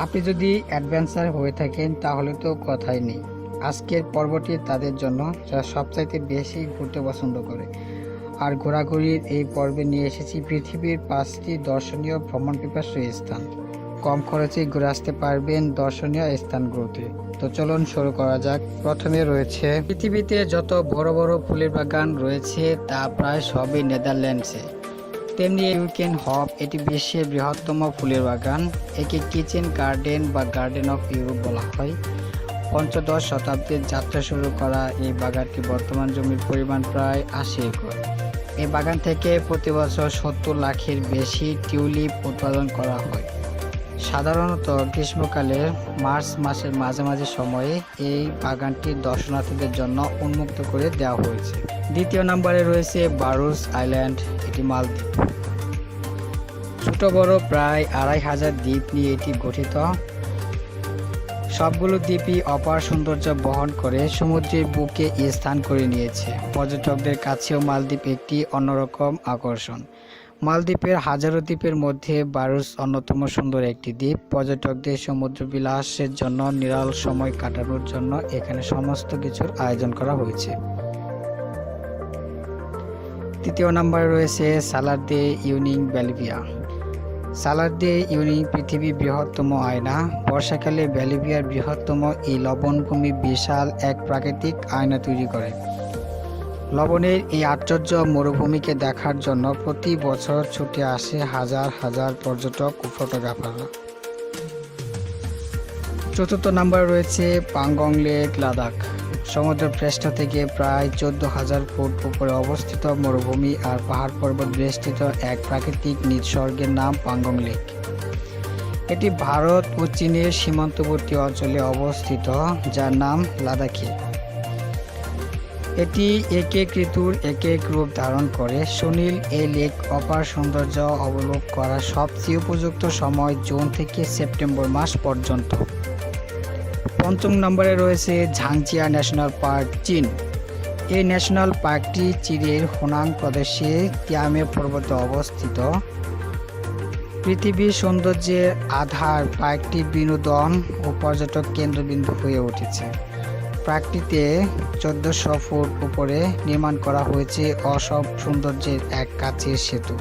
আপনি যদি অ্যাডভেঞ্চার হয়ে থাকেন তাহলে তো কথাই নেই। আজকের পর্বটি তাদের জন্য যারা সবচাইতে বেশি ঘুরতে পছন্দ করে। আর ঘোরাঘুরির এই পর্বে নিয়ে এসেছি পৃথিবীর 5টি দর্শনীয় ভ্রমণ পিপাসু স্থান। কম খরচে ঘুরে আসতে পারবেন দর্শনীয় স্থানগুলোতে। তো চলুন শুরু করা যাক। প্রথমে রয়েছে পৃথিবীতে যত বড় বড় ফুলের বাগান রয়েছে তা প্রায় সবই নেদারল্যান্ডসে। তেমনি ইউকেন হব, এটি বিশ্বের বৃহত্তম ফুলের বাগান। একে কিচেন গার্ডেন বা গার্ডেন অফ ইউরোপ বলা হয়। পঞ্চদশ শতাব্দীর যাত্রা শুরু করা এই বাগানটি বর্তমান জমির পরিমাণ প্রায় 80 একর। এই বাগান থেকে প্রতি বছর 70 লাখের বেশি টিউলিপ উৎপাদন করা হয়। সাধারণত গ্রীষ্মকালে মার্চ মাসের মাঝামাঝি সময়ে এই বাগানটি দর্শনার্থীদের জন্য উন্মুক্ত করে দেওয়া হয়েছে। দ্বিতীয় নম্বরে রয়েছে বারুস আইল্যান্ড, এটি মালদ্বীপ। ছোট বড় প্রায় 2500 দ্বীপ নিয়ে এটি গঠিত। সবগুলো দ্বীপই অপার সৌন্দর্য বহন করে সমুদ্রের বুকে স্থান করে নিয়েছে। পর্যটকদের কাছেও মালদ্বীপ একটি অন্যরকম আকর্ষণ। মালদ্বীপের হাজারো দ্বীপের মধ্যে বারুস অন্যতম সুন্দর একটি দ্বীপ। পর্যটকদের সমুদ্র বিলাসের জন্য নিরাল সময় কাটানোর জন্য এখানে সমস্ত কিছুর আয়োজন করা হয়েছে। তৃতীয় নম্বরে রয়েছে সালার দে ইউনিং, বলিভিয়া। সালার দে ইউনিং পৃথিবীর বৃহত্তম আয়না। বর্ষাকালে বলিভিয়ার বৃহত্তম এই লবণভূমি বিশাল এক প্রাকৃতিক আয়না তৈরি করে। লবণের এই আশ্চর্য মরুভূমিকে দেখার জন্য প্রতি বছর ছুটে আসে হাজার হাজার পর্যটক ও ফটোগ্রাফাররা। চতুর্থ নম্বরে রয়েছে পাঙ্গং লেক, লাদাখ। সমুদ্রপৃষ্ঠ থেকে প্রায় 14,000 ফুট উপরে অবস্থিত মরুভূমি আর পাহাড় পর্বত বেষ্টিত এক প্রাকৃতিক নিঃসর্গের নাম পাঙ্গং লেক। এটি ভারত ও চীনের সীমান্তবর্তী অঞ্চলে অবস্থিত, যার নাম লাদাখি। এটি এক এক ঋতুর এক এক রূপ ধারণ করে। সুনীল এই লেক অপার সৌন্দর্য অবলোক করার সবচেয়ে উপযুক্ত সময় জুন থেকে সেপ্টেম্বর মাস পর্যন্ত। পঞ্চম নম্বরে রয়েছে ঝাংজিয়া ন্যাশনাল পার্ক, চীন। এই ন্যাশনাল পার্কটি চীনের হুনাং প্রদেশে তিয়ামে পর্বতে অবস্থিত। পৃথিবীর সৌন্দর্যের আধার পার্কটি বিনোদন ও পর্যটক কেন্দ্রবিন্দু হয়ে উঠেছে। পার্কটিতে 1400 ফুট উপরে নির্মাণ করা হয়েছে অসম সৌন্দর্যের এক কাচের সেতু।